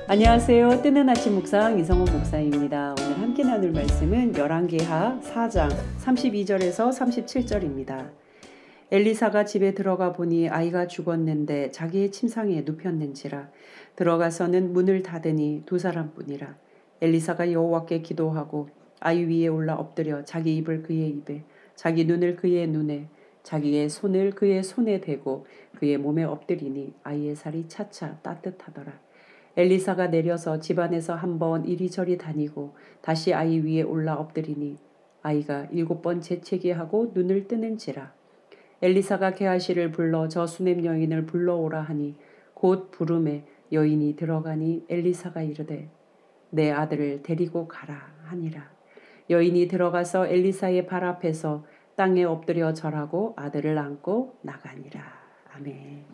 안녕하세요. 뜨는 아침 묵상 이성훈 목사입니다. 오늘 함께 나눌 말씀은 열왕기하 4장 32절에서 37절입니다. 엘리사가 집에 들어가 보니 아이가 죽었는데 자기의 침상에 눕혔는지라. 들어가서는 문을 닫으니 두 사람뿐이라. 엘리사가 여호와께 기도하고 아이 위에 올라 엎드려 자기 입을 그의 입에, 자기 눈을 그의 눈에, 자기의 손을 그의 손에 대고 그의 몸에 엎드리니 아이의 살이 차차 따뜻하더라. 엘리사가 내려서 집안에서 한번 이리저리 다니고 다시 아이 위에 올라 엎드리니 아이가 7번 재채기 하고 눈을 뜨는지라. 엘리사가 게하시를 불러 저 수냄 여인을 불러오라 하니 곧 부름에 여인이 들어가니 엘리사가 이르되 내 아들을 데리고 가라 하니라. 여인이 들어가서 엘리사의 발 앞에서 땅에 엎드려 절하고 아들을 안고 나가니라. 아멘.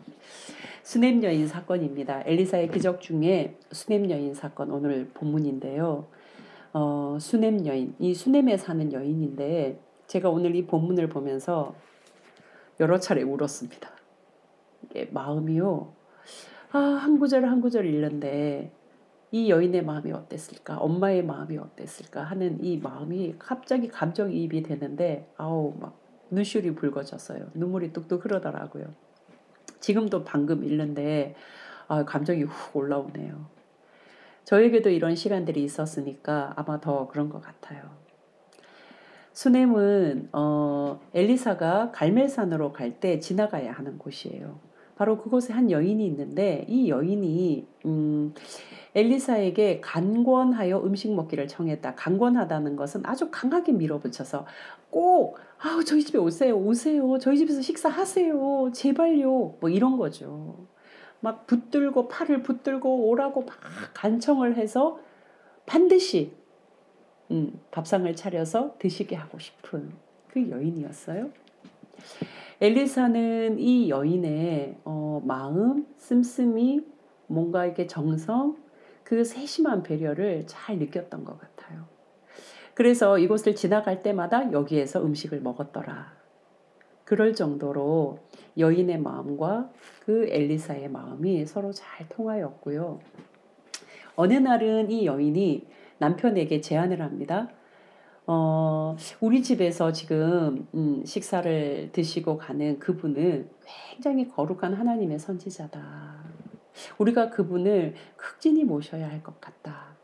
수냄 여인 사건입니다. 엘리사의 기적 중에 수냄 여인 사건 오늘 본문인데요. 수냄 여인, 이 수냄에 사는 여인인데 제가 오늘 이 본문을 보면서 여러 차례 울었습니다. 이게 마음이요. 한 구절 한 구절 읽는데 이 여인의 마음이 어땠을까? 엄마의 마음이 어땠을까? 하는 이 마음이 갑자기 감정이입이 되는데 막 눈시울이 붉어졌어요. 눈물이 뚝뚝 흐르더라고요. 지금도 방금 읽는데 감정이 훅 올라오네요. 저에게도 이런 시간들이 있었으니까 아마 더 그런 것 같아요. 수냄은 엘리사가 갈멜산으로 갈 때 지나가야 하는 곳이에요. 바로 그곳에 한 여인이 있는데 이 여인이 엘리사에게 간권하여 음식 먹기를 청했다. 간권하다는 것은 아주 강하게 밀어붙여서 꼭 저희 집에 오세요. 저희 집에서 식사하세요. 제발요. 뭐 이런 거죠. 막 붙들고 팔을 붙들고 오라고 막 간청을 해서 반드시 밥상을 차려서 드시게 하고 싶은 그 여인이었어요. 엘리사는 이 여인의 마음, 씀씀이, 뭔가 이렇게 정성, 그 세심한 배려를 잘 느꼈던 것 같아요. 그래서 이곳을 지나갈 때마다 여기에서 음식을 먹었더라. 그럴 정도로 여인의 마음과 그 엘리사의 마음이 서로 잘 통하였고요. 어느 날은 이 여인이 남편에게 제안을 합니다. 우리 집에서 지금 식사를 드시고 가는 그분은 굉장히 거룩한 하나님의 선지자다. 우리가 그분을 극진히 모셔야 할 것 같다.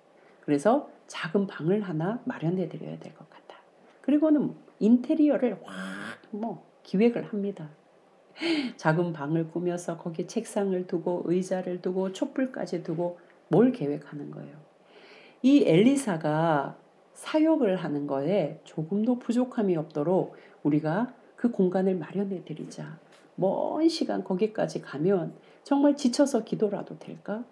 그래서 작은 방을 하나 마련해 드려야 될 것 같다. 그리고는 인테리어를 기획을 합니다. 작은 방을 꾸며서 거기에 책상을 두고 의자를 두고 촛불까지 두고 뭘 계획하는 거예요. 이 엘리사가 사역을 하는 거에 조금도 부족함이 없도록 우리가 그 공간을 마련해 드리자. 먼 시간 거기까지 가면 정말 지쳐서 기도라도 될까?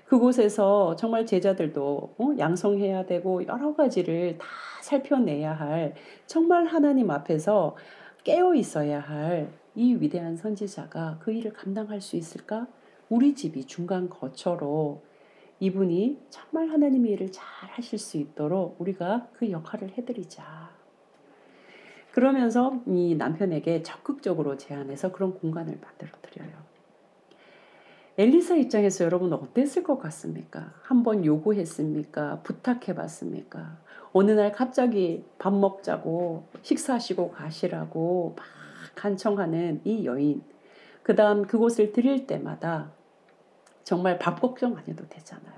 그곳에서 정말 제자들도 양성해야 되고 여러 가지를 다 살펴내야 할 정말 하나님 앞에서 깨어 있어야 할 이 위대한 선지자가 그 일을 감당할 수 있을까? 우리 집이 중간 거처로 이분이 정말 하나님의 일을 잘 하실 수 있도록 우리가 그 역할을 해드리자. 그러면서 이 남편에게 적극적으로 제안해서 그런 공간을 만들어 드려요. 엘리사 입장에서 여러분 어땠을 것 같습니까? 한번 요구했습니까? 부탁해봤습니까? 어느 날 갑자기 밥 먹자고 식사하시고 가시라고 막 간청하는 이 여인. 그 다음 그곳을 들릴 때마다 정말 밥 걱정 안 해도 되잖아요.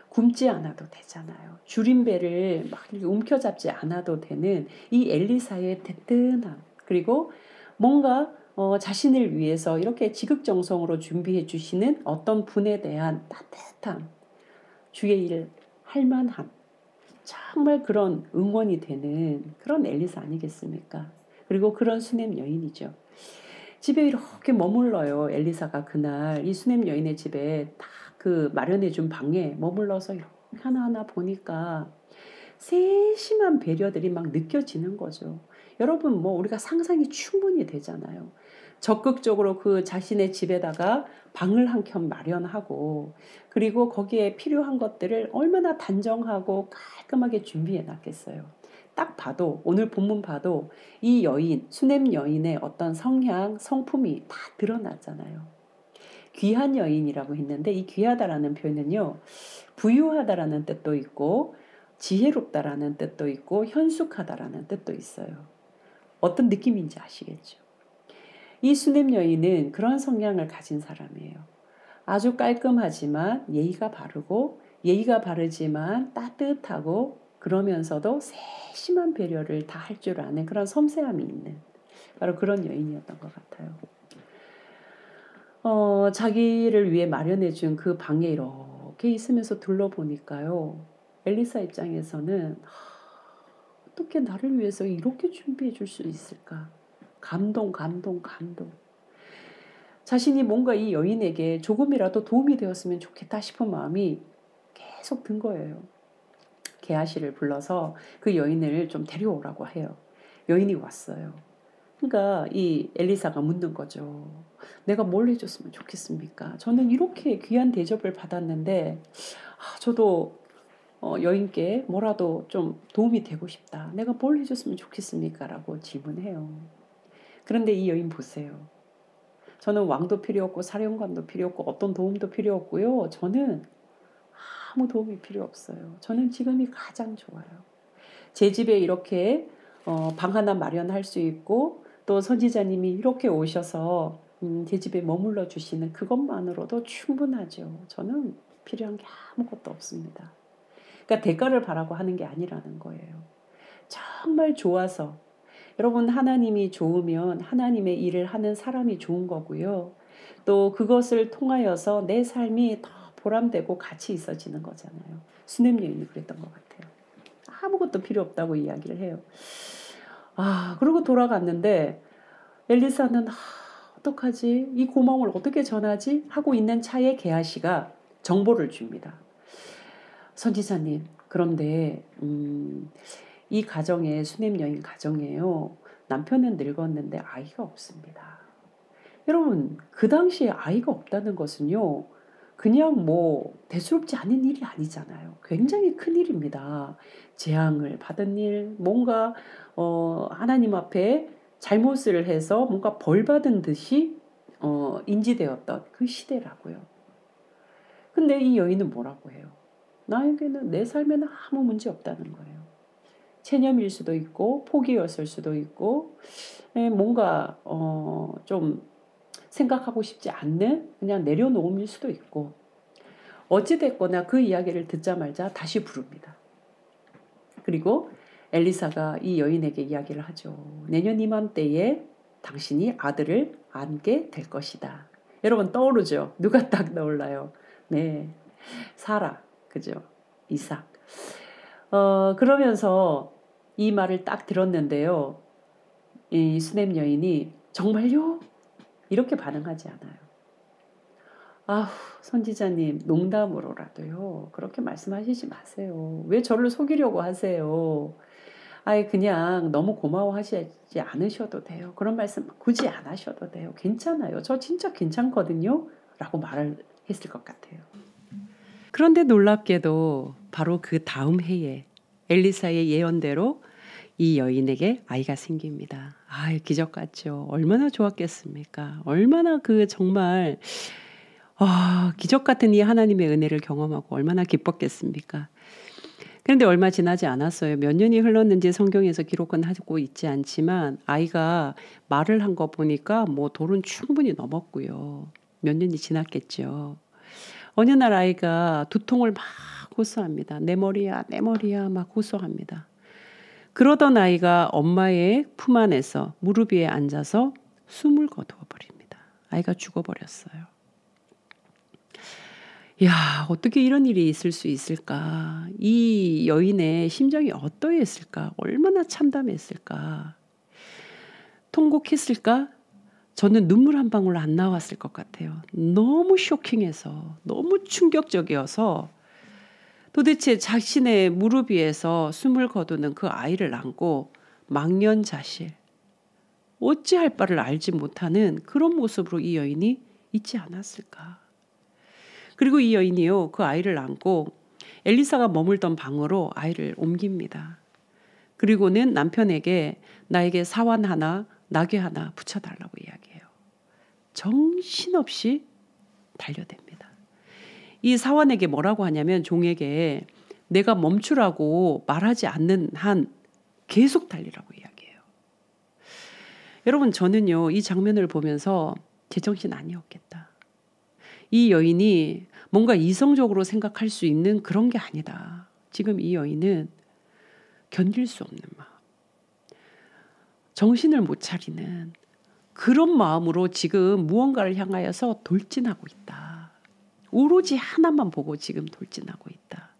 굶지 않아도 되잖아요. 줄임배를 막 움켜잡지 않아도 되는 이 엘리사의 대뜸함, 그리고 뭔가 자신을 위해서 이렇게 지극정성으로 준비해 주시는 어떤 분에 대한 따뜻함, 주의 일 할만함, 정말 그런 응원이 되는 그런 엘리사 아니겠습니까? 그리고 그런 수냄 여인이죠. 집에 이렇게 머물러요. 엘리사가 그날 이 수냄 여인의 집에 딱 그 마련해 준 방에 머물러서 이렇게 하나하나 보니까 세심한 배려들이 막 느껴지는 거죠. 여러분 우리가 상상이 충분히 되잖아요. 적극적으로 그 자신의 집에다가 방을 한 켠 마련하고 그리고 거기에 필요한 것들을 얼마나 단정하고 깔끔하게 준비해 놨겠어요. 딱 봐도 오늘 본문 봐도 이 여인, 수냄 여인의 어떤 성향, 성품이 다 드러났잖아요. 귀한 여인이라고 했는데 이 귀하다라는 표현은요. 부유하다라는 뜻도 있고 지혜롭다라는 뜻도 있고 현숙하다라는 뜻도 있어요. 어떤 느낌인지 아시겠죠? 이 수냄 여인은 그런 성향을 가진 사람이에요. 아주 깔끔하지만 예의가 바르고 예의가 바르지만 따뜻하고 그러면서도 세심한 배려를 다 할 줄 아는 그런 섬세함이 있는 바로 그런 여인이었던 것 같아요. 자기를 위해 마련해 준 그 방에 이렇게 있으면서 둘러보니까요. 엘리사 입장에서는 어떻게 나를 위해서 이렇게 준비해 줄 수 있을까? 감동. 자신이 뭔가 이 여인에게 조금이라도 도움이 되었으면 좋겠다 싶은 마음이 계속 든 거예요. 게하시를 불러서 그 여인을 좀 데려오라고 해요. 여인이 왔어요. 그러니까 이 엘리사가 묻는 거죠. 내가 뭘 해줬으면 좋겠습니까? 저는 이렇게 귀한 대접을 받았는데 저도 여인께 뭐라도 좀 도움이 되고 싶다. 내가 뭘 해줬으면 좋겠습니까? 라고 질문해요. 그런데 이 여인 보세요. 저는 왕도 필요 없고 사령관도 필요 없고 어떤 도움도 필요 없고요. 저는 아무 도움이 필요 없어요. 저는 지금이 가장 좋아요. 제 집에 이렇게 방 하나 마련할 수 있고 또 선지자님이 이렇게 오셔서 제 집에 머물러 주시는 그것만으로도 충분하죠. 저는 필요한 게 아무것도 없습니다. 그러니까 대가를 바라고 하는 게 아니라는 거예요. 정말 좋아서 여러분 하나님이 좋으면 하나님의 일을 하는 사람이 좋은 거고요. 또 그것을 통하여서 내 삶이 더 보람되고 가치 있어지는 거잖아요. 수냄 여인이 그랬던 것 같아요. 아무것도 필요 없다고 이야기를 해요. 그러고 돌아갔는데 엘리사는 어떡하지? 이 고마움을 어떻게 전하지? 하고 있는 차에 게하시가 정보를 줍니다. 선지자님, 그런데 이 가정에 수냄 여인 가정이에요. 남편은 늙었는데 아이가 없습니다. 여러분, 그 당시에 아이가 없다는 것은요. 그냥 대수롭지 않은 일이 아니잖아요. 굉장히 큰 일입니다. 재앙을 받은 일, 뭔가 하나님 앞에 잘못을 해서 뭔가 벌 받은 듯이 인지되었던 그 시대라고요. 근데 이 여인은 뭐라고 해요? 나에게는 내 삶에는 아무 문제 없다는 거예요. 체념일 수도 있고 포기였을 수도 있고 뭔가 좀 생각하고 싶지 않는 그냥 내려놓음일 수도 있고 어찌됐거나 그 이야기를 듣자마자 다시 부릅니다. 그리고 엘리사가 이 여인에게 이야기를 하죠. 내년 이맘때에 당신이 아들을 안게 될 것이다. 여러분 떠오르죠? 누가 딱 떠올라요? 네, 사라, 그죠? 이삭. 그러면서 이 말을 딱 들었는데요. 이 수냄 여인이 정말요? 이렇게 반응하지 않아요. 선지자님 농담으로라도요. 그렇게 말씀하시지 마세요. 왜 저를 속이려고 하세요? 그냥 너무 고마워하시지 않으셔도 돼요. 그런 말씀 굳이 안 하셔도 돼요. 괜찮아요. 저 진짜 괜찮거든요. 라고 말을 했을 것 같아요. 그런데 놀랍게도 바로 그 다음 해에 엘리사의 예언대로 이 여인에게 아이가 생깁니다. 기적 같죠. 얼마나 좋았겠습니까? 얼마나 정말 기적 같은 이 하나님의 은혜를 경험하고 얼마나 기뻤겠습니까? 그런데 얼마 지나지 않았어요. 몇 년이 흘렀는지 성경에서 기록은 하고 있지 않지만 아이가 말을 한 거 보니까 돌은 충분히 넘었고요. 몇 년이 지났겠죠. 어느 날 아이가 두통을 막 호소합니다. 내 머리야 막 호소합니다. 그러던 아이가 엄마의 품 안에서 무릎 위에 앉아서 숨을 거두어 버립니다. 아이가 죽어버렸어요. 어떻게 이런 일이 있을 수 있을까? 이 여인의 심정이 어떠했을까? 얼마나 참담했을까? 통곡했을까? 저는 눈물 한 방울 안 나왔을 것 같아요. 너무 쇼킹해서, 너무 충격적이어서 도대체 자신의 무릎 위에서 숨을 거두는 그 아이를 안고 망연자실, 어찌할 바를 알지 못하는 그런 모습으로 이 여인이 있지 않았을까? 그리고 이 여인이요, 그 아이를 안고 엘리사가 머물던 방으로 아이를 옮깁니다. 그리고는 남편에게 나에게 사환 하나, 나귀 하나 붙여달라고 이야기해요. 정신없이 달려댑니다. 이 사환에게 뭐라고 하냐면 종에게 내가 멈추라고 말하지 않는 한 계속 달리라고 이야기해요. 여러분 저는요 이 장면을 보면서 제정신 아니었겠다. 이 여인이 뭔가 이성적으로 생각할 수 있는 그런 게 아니다. 지금 이 여인은 견딜 수 없는 마음, 정신을 못 차리는 그런 마음으로 지금 무언가를 향하여서 돌진하고 있다. 오로지 하나만 보고 지금 돌진하고 있다.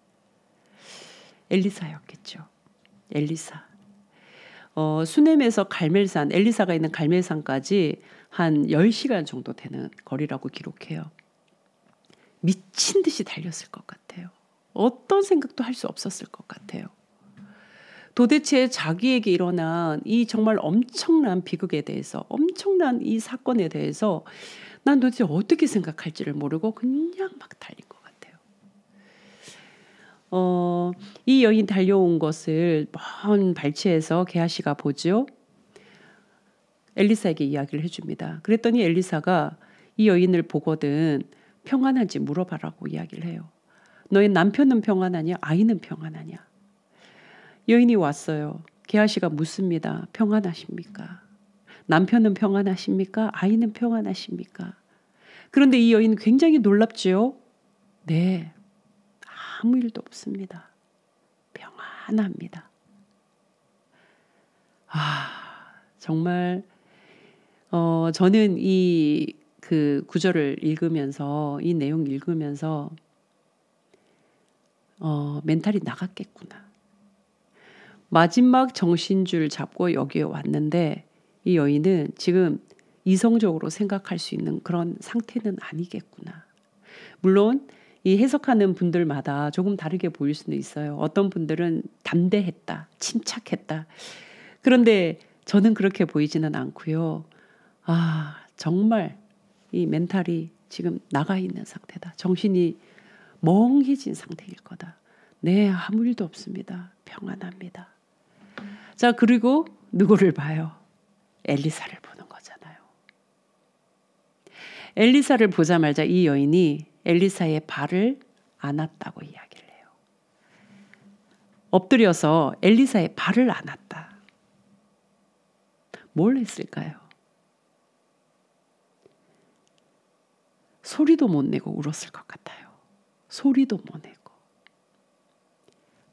엘리사였겠죠. 엘리사. 수넴에서 갈멜산, 엘리사가 있는 갈멜산까지 한 10시간 정도 되는 거리라고 기록해요. 미친 듯이 달렸을 것 같아요. 어떤 생각도 할 수 없었을 것 같아요. 도대체 자기에게 일어난 이 정말 엄청난 비극에 대해서, 엄청난 이 사건에 대해서 난 도대체 어떻게 생각할지를 모르고 그냥 막 달린 것 같아요. 이 여인 달려온 것을 먼 발치에서 게하시가 보죠. 엘리사에게 이야기를 해줍니다. 그랬더니 엘리사가 이 여인을 보거든 평안한지 물어봐라고 이야기를 해요. 너의 남편은 평안하냐? 아이는 평안하냐? 여인이 왔어요. 게하시가 묻습니다. 평안하십니까? 남편은 평안하십니까? 아이는 평안하십니까? 그런데 이 여인은 굉장히 놀랍지요. 네, 아무 일도 없습니다. 평안합니다. 정말 저는 이 그 구절을 읽으면서 이 내용 읽으면서 멘탈이 나갔겠구나. 마지막 정신줄 잡고 여기에 왔는데 이 여인은 지금 이성적으로 생각할 수 있는 그런 상태는 아니겠구나. 물론 이 해석하는 분들마다 조금 다르게 보일 수는 있어요. 어떤 분들은 담대했다, 침착했다. 그런데 저는 그렇게 보이지는 않고요. 정말 이 멘탈이 지금 나가 있는 상태다. 정신이 멍해진 상태일 거다. 네, 아무 일도 없습니다. 평안합니다. 자, 그리고 누구를 봐요? 엘리사를 보는 거잖아요. 엘리사를 보자마자 이 여인이 엘리사의 발을 안았다고 이야기를 해요. 엎드려서 엘리사의 발을 안았다. 뭘 했을까요? 소리도 못 내고 울었을 것 같아요. 소리도 못 내고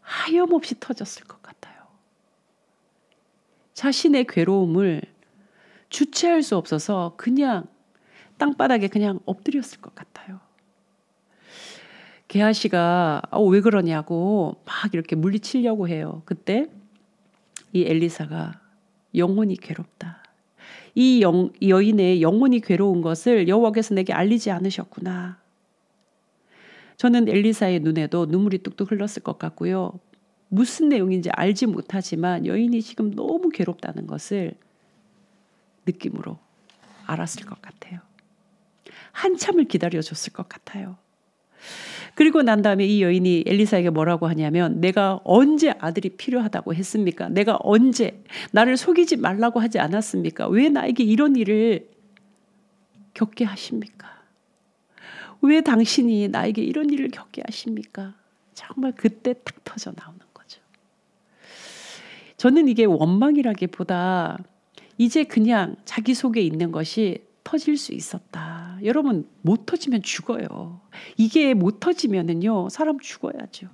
하염없이 터졌을 것 같아요. 자신의 괴로움을 주체할 수 없어서 그냥 땅바닥에 그냥 엎드렸을 것 같아요. 게하시가 왜 그러냐고 막 이렇게 물리치려고 해요. 그때 이 엘리사가 영혼이 괴롭다. 이 여인의 영혼이 괴로운 것을 여호와께서 내게 알리지 않으셨구나. 저는 엘리사의 눈에도 눈물이 뚝뚝 흘렀을 것 같고요. 무슨 내용인지 알지 못하지만 여인이 지금 너무 괴롭다는 것을 느낌으로 알았을 것 같아요. 한참을 기다려줬을 것 같아요. 그리고 난 다음에 이 여인이 엘리사에게 뭐라고 하냐면 내가 언제 아들이 필요하다고 했습니까? 내가 언제 나를 속이지 말라고 하지 않았습니까? 왜 나에게 이런 일을 겪게 하십니까? 왜 당신이 나에게 이런 일을 겪게 하십니까? 정말 그때 탁 터져 나오는 거죠. 저는 이게 원망이라기보다 이제 그냥 자기 속에 있는 것이 터질 수 있었다. 여러분 못 터지면 죽어요. 이게 못 터지면은요 사람 죽어야죠.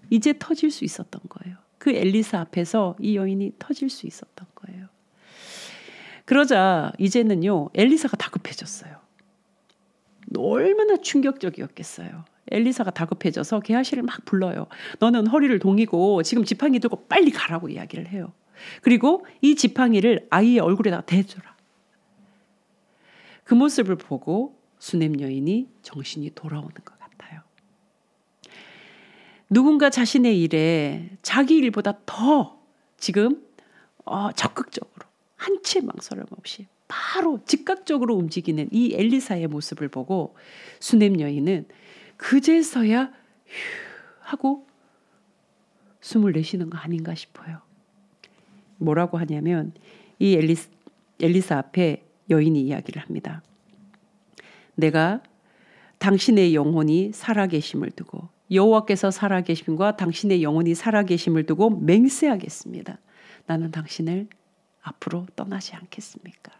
이제 터질 수 있었던 거예요. 그 엘리사 앞에서 이 여인이 터질 수 있었던 거예요. 그러자 이제는요 엘리사가 다급해졌어요. 얼마나 충격적이었겠어요. 엘리사가 다급해져서 게하시를 막 불러요. 너는 허리를 동이고 지금 지팡이 들고 빨리 가라고 이야기를 해요. 그리고 이 지팡이를 아이의 얼굴에다가 대줘라. 그 모습을 보고 수넴 여인이 정신이 돌아오는 것 같아요. 누군가 자신의 일에 자기 일보다 더 지금 적극적으로 한 채 망설임 없이 바로 즉각적으로 움직이는 이 엘리사의 모습을 보고 수넴 여인은 그제서야 휴 하고 숨을 내쉬는 거 아닌가 싶어요. 뭐라고 하냐면 이 엘리사 앞에 여인이 이야기를 합니다. 내가 당신의 영혼이 살아계심을 두고 여호와께서 살아계심과 당신의 영혼이 살아계심을 두고 맹세하겠습니다. 나는 당신을 앞으로 떠나지 않겠습니까?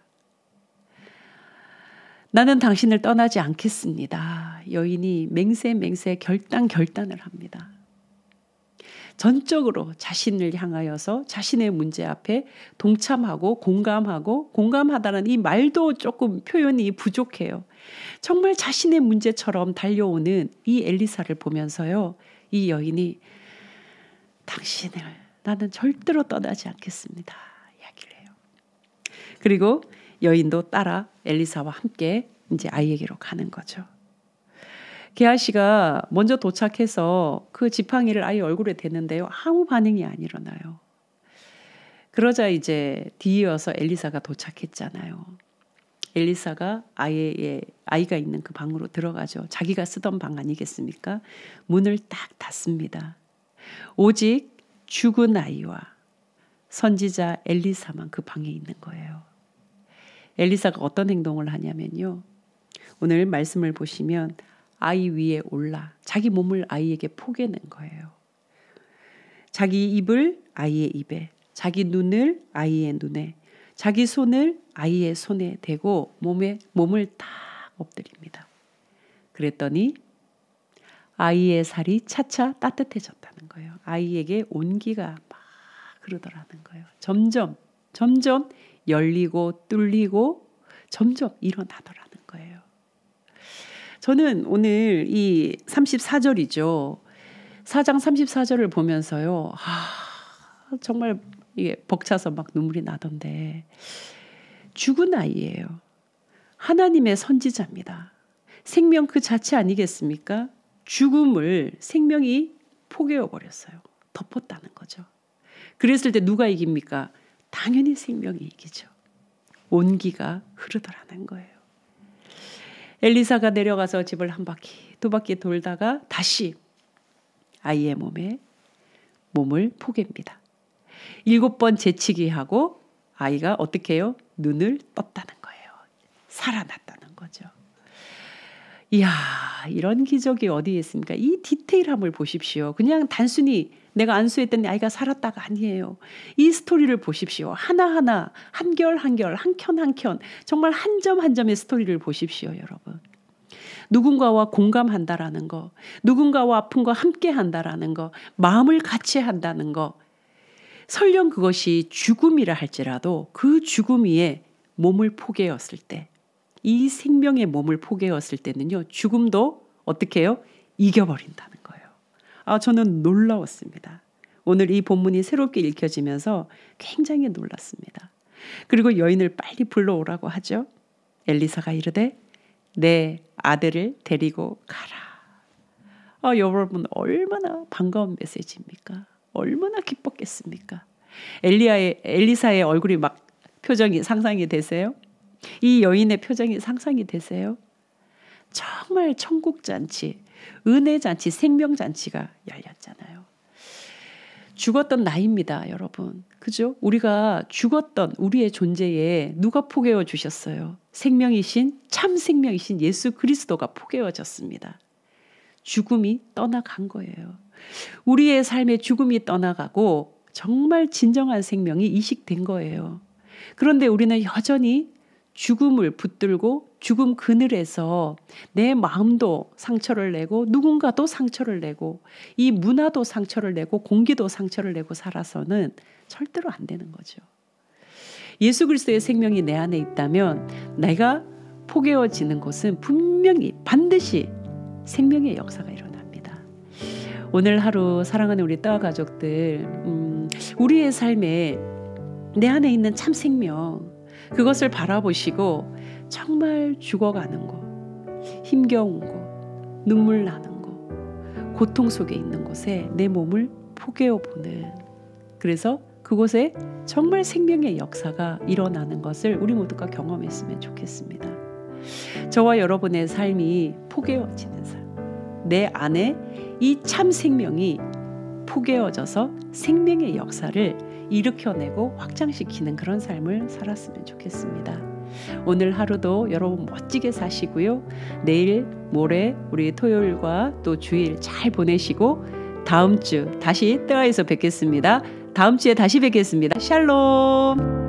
나는 당신을 떠나지 않겠습니다. 여인이 맹세 결단을 합니다. 전적으로 자신을 향하여서 자신의 문제 앞에 동참하고 공감하다는 이 말도 조금 표현이 부족해요. 정말 자신의 문제처럼 달려오는 이 엘리사를 보면서요. 이 여인이 당신을 나는 절대로 떠나지 않겠습니다. 이야기를 해요. 그리고 여인도 따라 엘리사와 함께 이제 아이에게로 가는 거죠. 게하시가 먼저 도착해서 그 지팡이를 아이 얼굴에 댔는데요. 아무 반응이 안 일어나요. 그러자 이제 뒤이어서 엘리사가 도착했잖아요. 엘리사가 아이가 있는 그 방으로 들어가죠. 자기가 쓰던 방 아니겠습니까? 문을 딱 닫습니다. 오직 죽은 아이와 선지자 엘리사만 그 방에 있는 거예요. 엘리사가 어떤 행동을 하냐면요. 오늘 말씀을 보시면 아이 위에 올라 자기 몸을 아이에게 포개는 거예요. 자기 입을 아이의 입에, 자기 눈을 아이의 눈에, 자기 손을 아이의 손에 대고 몸을 딱 엎드립니다. 그랬더니 아이의 살이 차차 따뜻해졌다는 거예요. 아이에게 온기가 막 흐르더라는 거예요. 점점 열리고 뚫리고 점점 일어나더라는 거예요. 저는 오늘 이 34절이죠. 4장 34절을 보면서요. 정말 이게 벅차서 막 눈물이 나던데 죽은 아이예요. 하나님의 선지자입니다. 생명 그 자체 아니겠습니까? 죽음을 생명이 포개어 버렸어요. 덮었다는 거죠. 그랬을 때 누가 이깁니까? 당연히 생명이 이기죠. 온기가 흐르더라는 거예요. 엘리사가 내려가서 집을 한 바퀴, 두 바퀴 돌다가 다시 아이의 몸을 포갭니다. 7번 재치기 하고 아이가 어떻게 해요? 눈을 떴다는 거예요. 살아났다는 거죠. 이야, 이런 기적이 어디에 있습니까? 이 디테일함을 보십시오. 그냥 단순히 내가 안수했더니 아이가 살았다가 아니에요. 이 스토리를 보십시오. 하나하나, 한결, 한 켠, 정말 한 점 한 점의 스토리를 보십시오, 여러분. 누군가와 공감한다라는 거, 누군가와 아픈 거 함께 한다라는 거, 마음을 같이 한다는 거, 설령 그것이 죽음이라 할지라도 그 죽음 위에 몸을 포개었을 때, 이 생명의 몸을 포개었을 때는요, 죽음도 어떻게 해요? 이겨버린다는 거예요. 저는 놀라웠습니다. 오늘 이 본문이 새롭게 읽혀지면서 굉장히 놀랐습니다. 그리고 여인을 빨리 불러오라고 하죠. 엘리사가 이르되 내 아들을 데리고 가라. 여러분 얼마나 반가운 메시지입니까? 얼마나 기뻤겠습니까? 엘리사의 얼굴이 막 표정이 상상이 되세요? 이 여인의 표정이 상상이 되세요? 정말 천국잔치, 은혜잔치, 생명잔치가 열렸잖아요. 죽었던 나입니다, 여러분. 그죠? 우리가 죽었던 우리의 존재에 누가 포개어 주셨어요? 생명이신, 참 생명이신 예수 그리스도가 포개어졌습니다. 죽음이 떠나간 거예요. 우리의 삶에 죽음이 떠나가고 정말 진정한 생명이 이식된 거예요. 그런데 우리는 여전히 죽음을 붙들고 죽음 그늘에서 내 마음도 상처를 내고 누군가도 상처를 내고 이 문화도 상처를 내고 공기도 상처를 내고 살아서는 절대로 안 되는 거죠. 예수 그리스도의 생명이 내 안에 있다면 내가 포개어지는 곳은 분명히 반드시 생명의 역사가 일어납니다. 오늘 하루 사랑하는 우리 따와 가족들, 우리의 삶에 내 안에 있는 참 생명, 그것을 바라보시고 정말 죽어가는 거, 힘겨운 거, 눈물 나는 거, 고통 속에 있는 곳에 내 몸을 포개어 보는, 그래서 그곳에 정말 생명의 역사가 일어나는 것을 우리 모두가 경험했으면 좋겠습니다. 저와 여러분의 삶이 포개어지는 삶, 내 안에 이 참 생명이 포개어져서 생명의 역사를 일으켜내고 확장시키는 그런 삶을 살았으면 좋겠습니다. 오늘 하루도 여러분 멋지게 사시고요. 내일, 모레, 우리 토요일과 또 주일 잘 보내시고 다음 주 다시 뜨아에서 뵙겠습니다. 다음 주에 다시 뵙겠습니다. 샬롬.